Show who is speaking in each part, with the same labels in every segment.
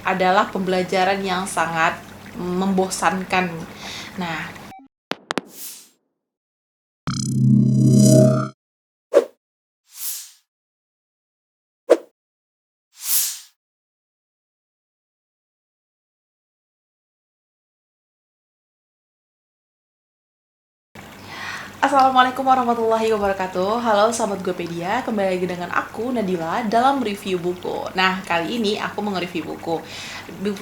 Speaker 1: adalah pembelajaran yang sangat membosankan. Nah, Assalamualaikum warahmatullahi wabarakatuh. Halo sahabat Gopedia, kembali lagi dengan aku Nadila dalam review buku. Nah, kali ini aku mau nge-review buku.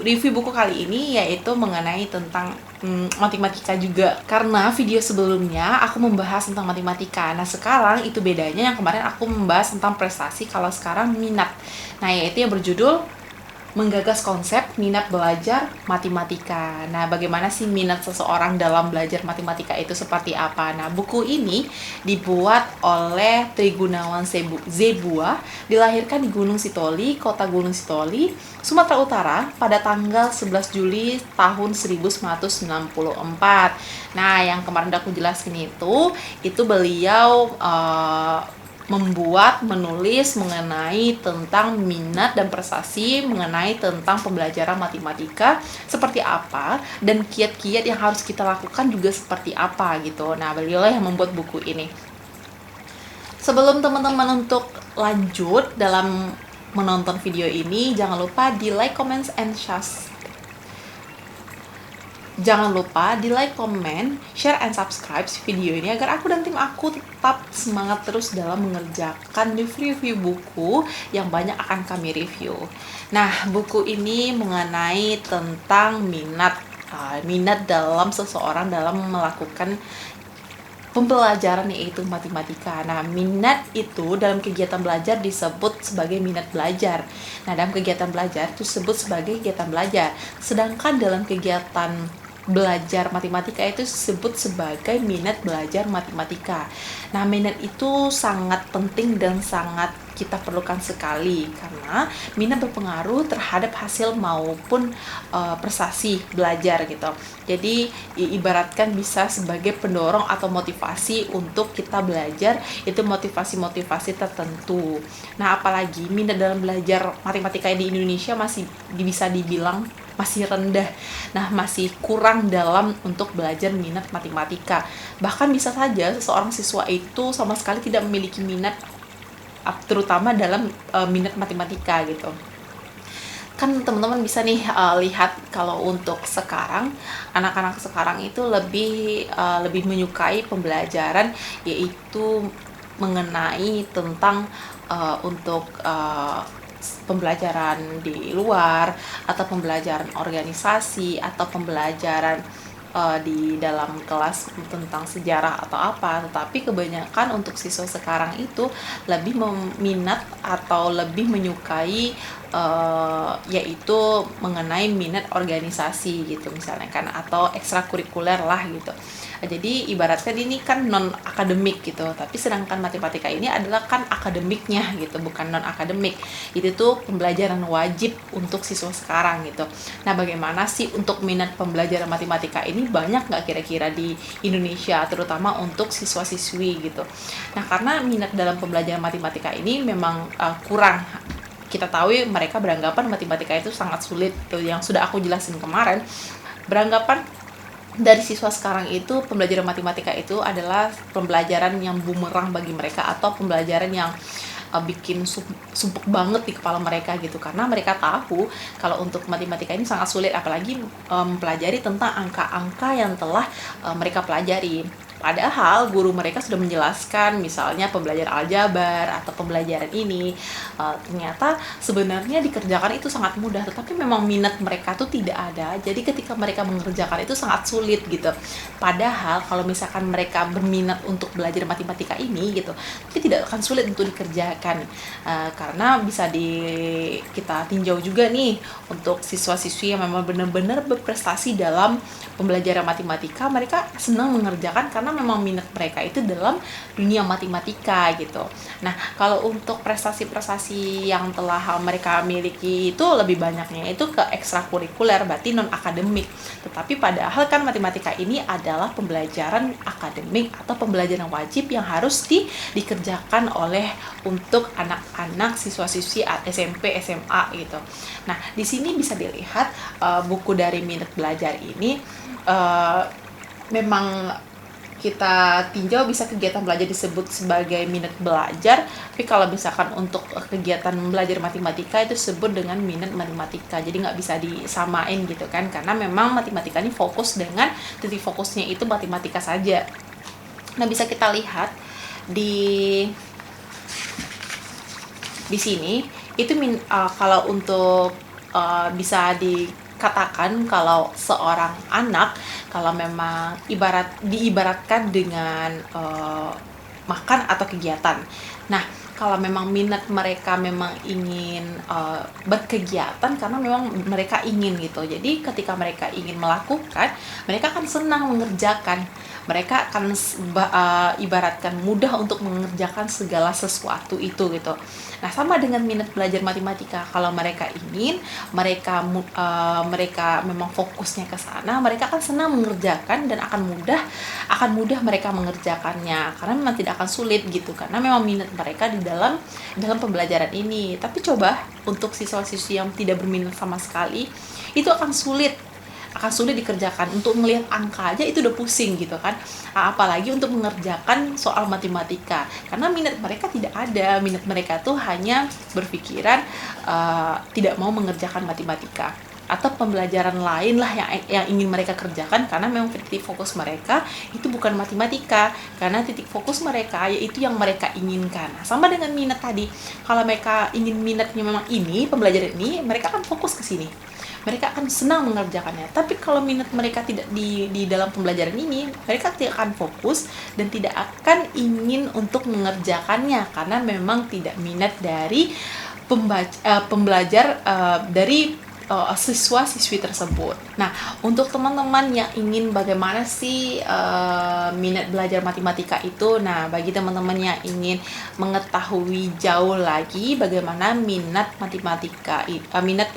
Speaker 1: Review buku kali ini yaitu mengenai tentang matematika juga. Karena video sebelumnya aku membahas tentang matematika. Nah, sekarang itu bedanya, yang kemarin aku membahas tentang prestasi, kalau sekarang minat. Nah, yaitu yang berjudul menggagas konsep minat belajar matematika. Nah, bagaimana sih minat seseorang dalam belajar matematika itu seperti apa? Nah, buku ini dibuat oleh Tri Gunawan Zebua, dilahirkan di Gunung Sitoli, Kota Gunung Sitoli, Sumatera Utara pada tanggal 11 Juli tahun 1994. Nah, yang kemarin udah aku jelaskan itu beliau menulis mengenai tentang minat dan prestasi, mengenai tentang pembelajaran matematika seperti apa, dan kiat-kiat yang harus kita lakukan juga seperti apa gitu. Nah, beliau yang membuat buku ini. Sebelum teman-teman untuk lanjut dalam menonton video ini, jangan lupa di like, comment, and share. Jangan lupa di like, comment, share, and subscribe video ini agar aku dan tim aku tetap semangat terus dalam mengerjakan review buku yang banyak akan kami review. Nah, buku ini mengenai tentang minat dalam seseorang dalam melakukan pembelajaran, yaitu matematika. Nah, minat itu dalam kegiatan belajar disebut sebagai minat belajar. Nah, dalam kegiatan belajar itu disebut sebagai kegiatan belajar. Sedangkan dalam kegiatan belajar matematika itu disebut sebagai minat belajar matematika. Nah, minat itu sangat penting dan sangat kita perlukan sekali, karena minat berpengaruh terhadap hasil maupun prestasi belajar gitu. Jadi ibaratkan bisa sebagai pendorong atau motivasi untuk kita belajar, itu motivasi-motivasi tertentu. Nah, apalagi minat dalam belajar matematika di Indonesia masih bisa dibilang masih rendah. Nah, masih kurang dalam untuk belajar minat matematika. Bahkan bisa saja seseorang siswa itu sama sekali tidak memiliki minat, terutama dalam minat matematika gitu. Kan teman-teman bisa nih lihat kalau untuk sekarang, anak-anak sekarang itu lebih menyukai pembelajaran, yaitu mengenai tentang untuk pembelajaran di luar, atau pembelajaran organisasi, atau pembelajaran di dalam kelas tentang sejarah atau apa. Tetapi kebanyakan untuk siswa sekarang itu lebih meminat atau lebih menyukai yaitu mengenai minat organisasi gitu misalnya kan, atau ekstrakurikuler lah gitu. Jadi ibaratkan ini kan non akademik gitu, tapi sedangkan matematika ini adalah kan akademiknya gitu, bukan non akademik. Itu tuh pembelajaran wajib untuk siswa sekarang gitu. Nah, bagaimana sih untuk minat pembelajaran matematika ini, banyak nggak kira-kira di Indonesia, terutama untuk siswa-siswi gitu. Nah, karena minat dalam pembelajaran matematika ini memang kurang. Kita tahu mereka beranggapan matematika itu sangat sulit tuh, yang sudah aku jelasin kemarin. Beranggapan dari siswa sekarang itu pembelajaran matematika itu adalah pembelajaran yang bumerang bagi mereka, atau pembelajaran yang bikin sumpek banget di kepala mereka gitu, karena mereka tahu kalau untuk matematika ini sangat sulit, apalagi mempelajari tentang angka-angka yang telah mereka pelajari. Padahal guru mereka sudah menjelaskan, misalnya pembelajaran aljabar atau pembelajaran ini ternyata sebenarnya dikerjakan itu sangat mudah, tetapi memang minat mereka tuh tidak ada. Jadi ketika mereka mengerjakan itu sangat sulit gitu. Padahal kalau misalkan mereka berminat untuk belajar matematika ini gitu, itu tidak akan sulit untuk dikerjakan, karena bisa kita tinjau juga nih untuk siswa-siswi yang memang benar-benar berprestasi dalam pembelajaran matematika. Mereka senang mengerjakan karena memang minat mereka itu dalam dunia matematika gitu. Nah, kalau untuk prestasi-prestasi yang telah mereka miliki itu lebih banyaknya itu ke ekstrakurikuler, berarti non akademik. Tetapi padahal kan matematika ini adalah pembelajaran akademik atau pembelajaran wajib yang harus dikerjakan oleh untuk anak-anak siswa-siswi SMP, SMA gitu. Nah, di sini bisa dilihat buku dari minat belajar ini memang kita tinjau bisa kegiatan belajar disebut sebagai minat belajar, tapi kalau misalkan untuk kegiatan belajar matematika itu disebut dengan minat matematika, jadi nggak bisa disamain gitu kan, karena memang matematika ini fokus dengan titik fokusnya itu matematika saja. Nah, bisa kita lihat di sini itu kalau untuk bisa dikatakan kalau seorang anak kalau memang diibaratkan dengan makan atau kegiatan. Nah, kalau memang minat mereka memang ingin berkegiatan karena memang mereka ingin gitu. Jadi ketika mereka ingin melakukan, mereka akan senang mengerjakan. Mereka akan ibaratkan mudah untuk mengerjakan segala sesuatu itu gitu. Nah, sama dengan minat belajar matematika. Kalau mereka ingin, mereka memang fokusnya ke sana, mereka akan senang mengerjakan dan akan mudah mereka mengerjakannya karena memang tidak akan sulit gitu, karena memang minat mereka di dalam pembelajaran ini. Tapi coba untuk siswa-siswi yang tidak berminat sama sekali, itu akan sulit dikerjakan. Untuk melihat angka aja itu udah pusing gitu kan, apalagi untuk mengerjakan soal matematika, karena minat mereka tidak ada. Minat mereka tuh hanya berpikiran tidak mau mengerjakan matematika atau pembelajaran lain lah yang ingin mereka kerjakan, karena memang titik fokus mereka itu bukan matematika, karena titik fokus mereka yaitu yang mereka inginkan. Nah, sama dengan minat tadi, kalau mereka ingin minatnya memang ini, pembelajaran ini, mereka akan fokus ke sini, mereka akan senang mengerjakannya. Tapi kalau minat mereka tidak di dalam pembelajaran ini, mereka tidak akan fokus dan tidak akan ingin untuk mengerjakannya, karena memang tidak minat dari pembelajar dari siswa-siswi tersebut. Nah, untuk teman-teman yang ingin bagaimana sih minat belajar matematika itu, nah bagi teman-teman yang ingin mengetahui jauh lagi bagaimana minat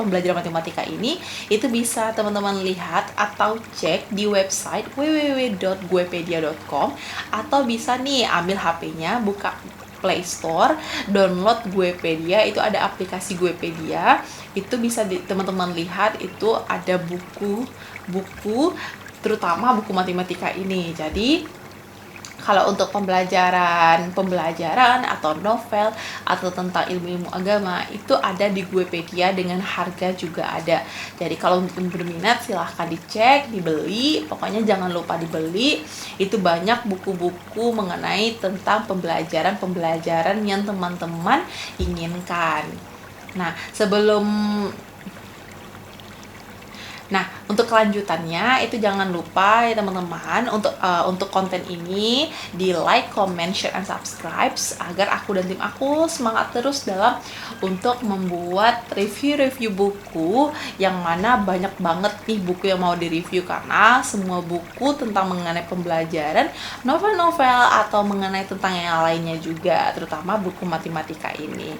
Speaker 1: pembelajaran matematika ini, itu bisa teman-teman lihat atau cek di website www.guepedia.com, atau bisa nih ambil HP-nya, buka Play Store, download Guepedia, itu ada aplikasi Guepedia, itu bisa teman-teman lihat, itu ada buku terutama buku matematika ini. Jadi kalau untuk pembelajaran atau novel atau tentang ilmu-ilmu agama itu ada di Guepedia, dengan harga juga ada. Jadi kalau berminat silahkan dicek, dibeli, pokoknya jangan lupa dibeli. Itu banyak buku-buku mengenai tentang pembelajaran yang teman-teman inginkan. Nah, untuk kelanjutannya itu jangan lupa ya teman-teman, untuk konten ini di like, comment, share, and subscribe agar aku dan tim aku semangat terus dalam untuk membuat review buku, yang mana banyak banget nih buku yang mau direview, karena semua buku tentang mengenai pembelajaran, novel-novel atau mengenai tentang yang lainnya juga, terutama buku matematika ini.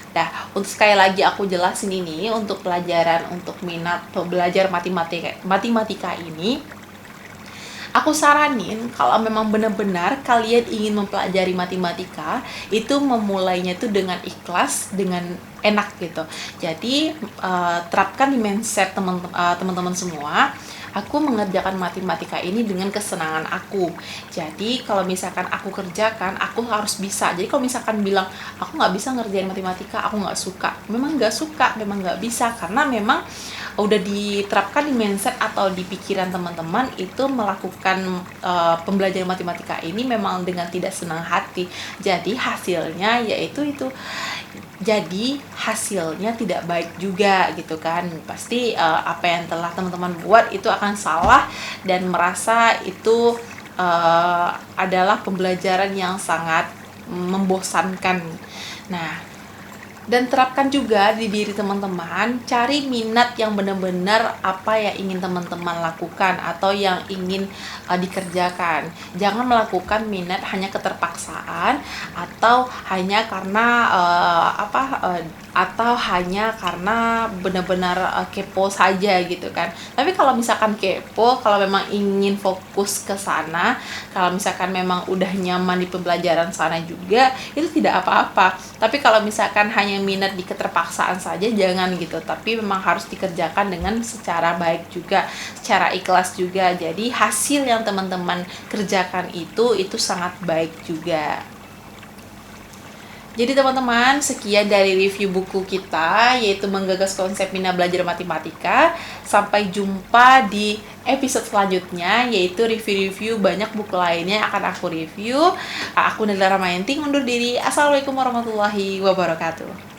Speaker 1: Nah, untuk sekali lagi aku jelasin ini, untuk pelajaran untuk minat belajar matematika ini, aku saranin kalau memang benar-benar kalian ingin mempelajari matematika, itu memulainya itu dengan ikhlas, dengan enak gitu. Jadi terapkan di mindset teman-teman semua. Aku mengerjakan matematika ini dengan kesenangan aku. Jadi kalau misalkan aku kerjakan, aku harus bisa. Jadi kalau misalkan bilang aku nggak bisa ngerjain matematika, aku nggak suka, memang nggak bisa, karena memang udah diterapkan di mindset atau di pikiran teman-teman itu melakukan pembelajaran matematika ini memang dengan tidak senang hati. Jadi hasilnya hasilnya tidak baik juga gitu kan. Pasti apa yang telah teman-teman buat itu akan salah dan merasa itu adalah pembelajaran yang sangat membosankan. Nah, Dan terapkan juga di diri teman-teman, cari minat yang benar-benar apa yang ingin teman-teman lakukan atau yang ingin dikerjakan. Jangan melakukan minat hanya keterpaksaan atau hanya karena atau hanya karena benar-benar kepo saja gitu kan. Tapi kalau misalkan kepo, kalau memang ingin fokus ke sana, kalau misalkan memang udah nyaman di pembelajaran sana juga, itu tidak apa-apa. Tapi kalau misalkan hanya minat di keterpaksaan saja, jangan gitu. Tapi memang harus dikerjakan dengan secara baik juga, secara ikhlas juga. Jadi hasil yang teman-teman kerjakan itu sangat baik juga. Jadi teman-teman, sekian dari review buku kita, yaitu Menggagas Konsep Mina Belajar Matematika. Sampai jumpa di episode selanjutnya, yaitu review-review banyak buku lainnya yang akan aku review. Aku Nabila Ramayanti undur diri. Assalamualaikum warahmatullahi wabarakatuh.